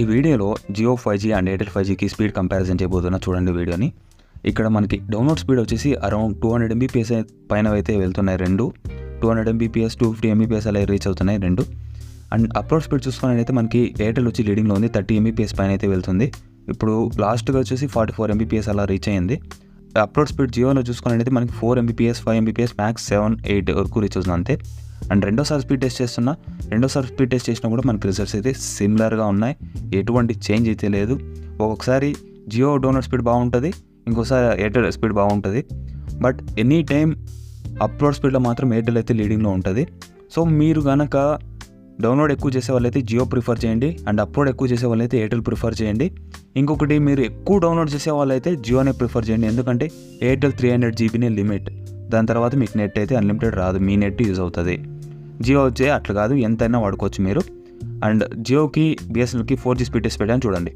ఈ వీడియోలో Jio 5G and Airtel 5Gకి స్పీడ్ కంపారిజన్ చేయబోతున్నా, చూడండి వీడియోని. ఇక్కడ మనకి డౌన్లోడ్ స్పీడ్ వచ్చేసి అరౌండ్ 200 MBPS పైన అయితే వెళ్తున్నాయి రెండు. 200 MBPS 250 MBPS అలా రీచ్ అవుతున్నాయి రెండు. అండ్ అప్లోడ్ స్పీడ్ చూసుకున్నట్లయితే మనకి ఎయిర్టెల్ వచ్చి లీడింగ్లో ఉంది, 30 MBPS పైన అయితే వెళ్తుంది. ఇప్పుడు లాస్ట్గా వచ్చేసి 44 MBPS అలా రీచ్ అయ్యింది. అప్లోడ్ స్పీడ్ జియోలో చూసుకున్నట్లయితే మనకి 4 MBPS 5 MBPS మ్యాక్స్ 7 8 వరకు రీచ్ అవుతుంది అంతే. అండ్ రెండోసారి స్పీడ్ టెస్ట్ చేసినా కూడా మనకి రిజల్ట్స్ అయితే సిమిలర్గా ఉన్నాయి, ఎటువంటి చేంజ్ అయితే లేదు. ఒక్కొక్కసారి జియో డౌన్లోడ్ స్పీడ్ బాగుంటుంది, ఇంకోసారి ఎయిర్టెల్ స్పీడ్ బాగుంటుంది. బట్ ఎనీ టైం అప్లోడ్ స్పీడ్లో మాత్రం ఎయిర్టెల్ అయితే లీడింగ్లో ఉంటుంది. సో మీరు కనుక డౌన్లోడ్ ఎక్కువ చేసే వాళ్ళైతే జియో ప్రిఫర్ చేయండి, అండ్ అప్లోడ్ ఎక్కువ చేసే వాళ్ళైతే ఎయిర్టెల్ ప్రిఫర్ చేయండి. ఇంకొకటి, మీరు ఎక్కువ డౌన్లోడ్ చేసే వాళ్ళైతే జియోనే ప్రిఫర్ చేయండి, ఎందుకంటే ఎయిర్టెల్ 300 GBనే లిమిట్. దాని తర్వాత మీకు నెట్ అయితే అన్లిమిటెడ్ రాదు, మీ నెట్ యూజ్ అవుతుంది. జియో వచ్చే అట్లా కాదు, ఎంతైనా వాడుకోవచ్చు మీరు. అండ్ జియోకి బిఎస్ఎన్ఎల్కి 4G స్పీడ్ టెస్ట్ పెట్టాను, చూడండి.